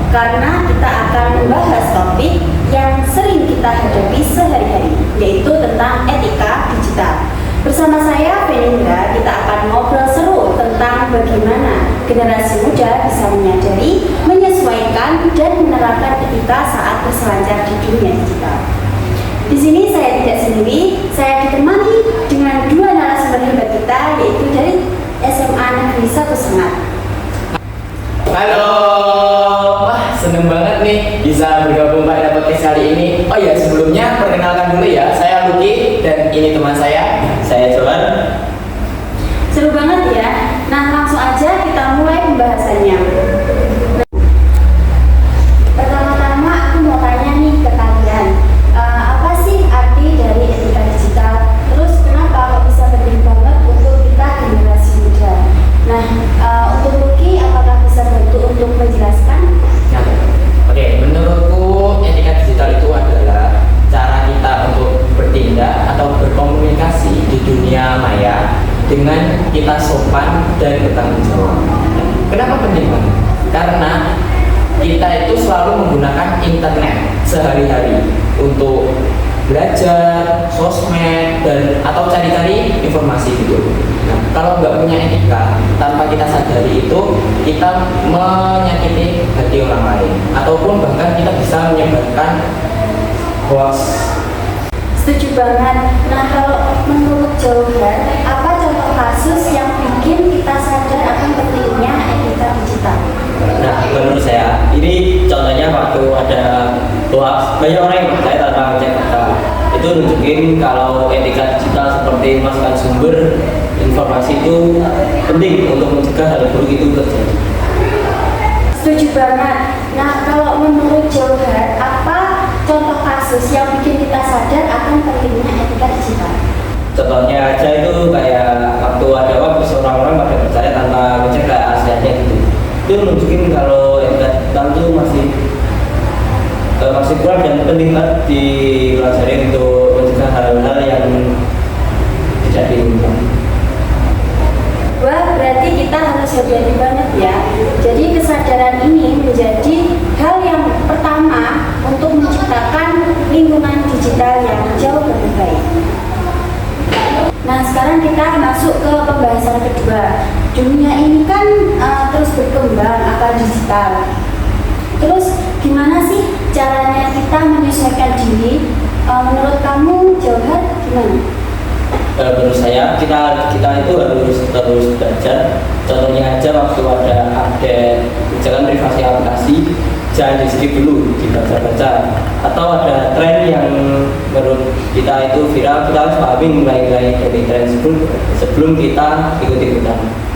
karena kita akan membahas topik yang sering kita hadapi sehari-hari, yaitu tentang etika digital. Bersama saya, Felindra, kita akan ngobrol seru tentang bagaimana generasi muda bisa menyadari, menyesuaikan, dan menerapkan etika saat berselancar di dunia digital. Di sini saya tidak sendiri, saya ditemani dengan dua narasumber hebat kita, yaitu dari SMA Negeri 1 Sengat. Halo, wah seneng banget nih bisa bergabung pada podcast kali ini. Oh ya, sebelumnya perkenalkan dulu ya, saya Luki dan ini teman saya Johan. Seru banget ya. Nah, langsung aja kita mulai pembahasannya. Pertama-tama aku mau tanya nih ke kalian, apa sih arti dari etika digital? Terus kenapa kok bisa penting banget untuk kita generasi muda? Nah, untuk Luki, apakah bisa bantu untuk menjelaskan? Nah, oke, menurutku etika digital itu adalah cara kita untuk bertindak atau berkomunikasi di dunia maya dengan kita sopan dan bertanggung jawab. Kenapa penting banget? Karena kita itu selalu menggunakan internet sehari-hari untuk belajar, sosmed, dan atau cari-cari informasi gitu. Nah, kalau nggak punya etika, tanpa kita sadari itu kita menyakiti hati orang lain, ataupun bahkan kita bisa menyebarkan hoax. Setuju banget. Nah, kalau menurut Johan, apa contoh kasus yang bikin kita sadar akan pentingnya etika digital? Nah, menurut saya, ini contohnya waktu ada hoax, banyak orang yang percaya tanpa ngecek fakta. Itu nunjukin kalau etika digital seperti memasukkan sumber informasi itu penting untuk mencegah hal buruk itu terjadi. Setuju banget. Nah, kalau menurut Johan, apa contoh kasus yang bikin kita sadar akan pentingnya etika digital? Contohnya aja itu kayak waktu ada hoax, orang-orang pada percaya tanpa ngecek keasliannya gitu. Itu nunjukin kalau etika digital itu masih kurang dan penting banget dipelajari untuk mencegah hal-hal yang tidak diinginkan. Wah, berarti kita harus hati-hati banget ya. Jadi kesadaran ini menjadi hal yang pertama untuk menciptakan lingkungan digital yang jauh lebih baik. Nah, sekarang kita masuk ke pembahasan kedua. Dunia ini kan terus berkembang akan digital. Terus gimana sih caranya kita menyesuaikan diri? Menurut kamu, Johan, gimana? Menurut saya kita itu harus terus belajar. Contohnya aja waktu ada update kebijakan privasi aplikasi, jangan di-skip dulu, dibaca-baca. Atau ada tren yang menurut kita itu viral, kita harus pahami nilai-nilai dari tren sebelum kita ikut-ikutan.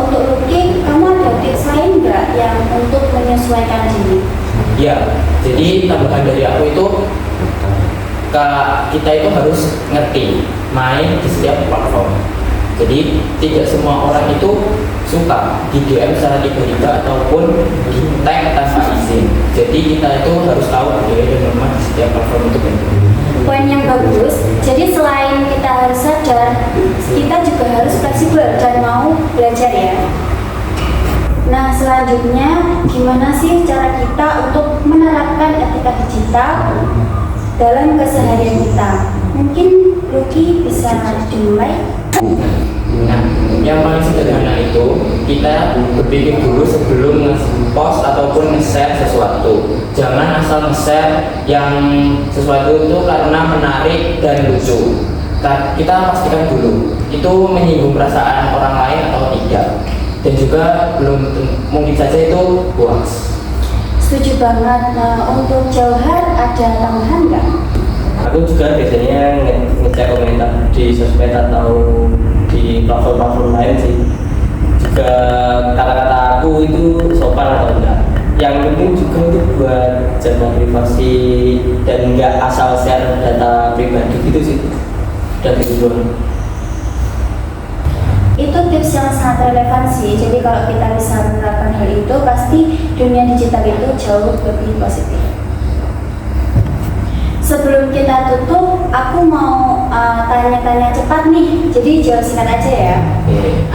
Untuk Luki, kamu ada tips lain nggak yang untuk menyesuaikan diri? Ya, jadi tambahan dari aku itu kita itu harus ngerti main di setiap platform. Jadi tidak semua orang itu suka di DM secara tiba-tiba ataupun di tag tanpa izin. Jadi kita itu harus tahu budaya dan norma di setiap platform itu penting. Poin yang bagus. Jadi selain kita harus sadar, kita juga harus fleksibel dan mau belajar ya. Nah, selanjutnya gimana sih cara kita untuk menerapkan etika digital dalam keseharian kita? Mungkin Luki bisa dimulai. Nah, yang paling sederhana itu kita berpikir dulu sebelum nge-post ataupun nge-share sesuatu. Jangan asal nge-share yang sesuatu itu karena menarik dan lucu. Kita pastikan dulu itu menyinggung perasaan orang lain atau tidak. Dan juga belum mungkin saja itu hoax. Setuju banget. Nah, untuk Johan ada tambahan nggak? Aku juga biasanya ngecek komentar di sosmed atau di platform-platform lain sih. Juga kata-kata aku itu sopan atau enggak. Yang penting juga itu buat jaga privasi dan enggak asal share data pribadi gitu sih. Dan itu doang. Itu tips yang sangat relevan sih. Jadi kalau kita bisa menerapkan hal itu, pasti dunia digital itu jauh lebih positif. Sebelum kita tutup, aku mau tanya-tanya cepat nih. Jadi jawab singkat aja ya.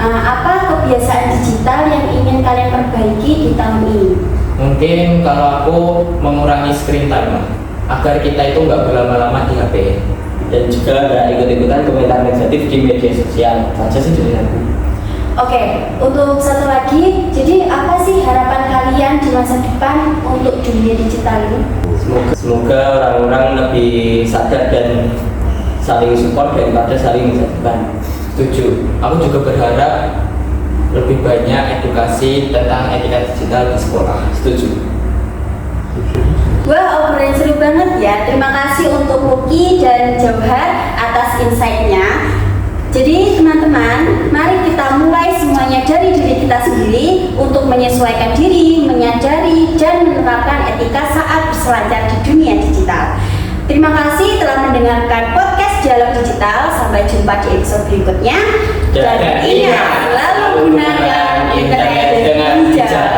Apa kebiasaan digital yang ingin kalian perbaiki di tahun ini? Mungkin kalau aku mengurangi screen time agar kita itu nggak berlama-lama di HP. Dan juga nggak ikut-ikutan komentar negatif di media sosial. Saja sih dari aku. Oke, untuk satu lagi, jadi apa sih harapan kalian di masa depan untuk dunia digital ini? Semoga orang-orang lebih sadar dan saling support daripada saling menjatuhkan. Setuju. Aku juga berharap lebih banyak edukasi tentang etika digital di sekolah. Setuju. Wah, obrolan seru banget ya. Terima kasih untuk Lucky dan Jauhar atas insight-nya. Jadi teman-teman, mari kita mulai semuanya dari diri kita sendiri untuk menyesuaikan diri, menyadari, dan menerapkan etika saat berselancar di dunia digital. Terima kasih telah mendengarkan podcast Dialog Digital. Sampai jumpa di episode berikutnya. Dan ingat, selalu gunakan internet dengan bijak.